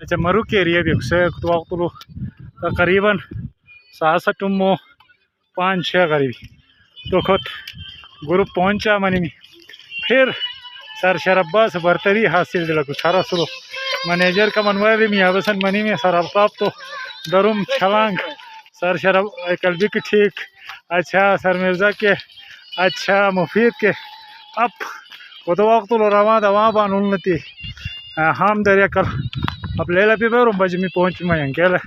अच्छा मरु के एरिया भी से तो तकरीबन 5-6 करीब तो खुद ग्रुप पहुंचा मनी में फिर सर शरब्बा से बरतरी हासिल दिला सारा सुलो मैनेजर का मनवा भी मियाँ बसन मनी में सर अफ्ताब तो दरुम छलांग सर शरब कलबी की ठीक अच्छा सर मिर्ज़ा के अच्छा मुफीद के अब वो तो वक्त रवा दवा बानुलती हम दरिया कल अब ले ला पे बज में पहुँच मैं अकेला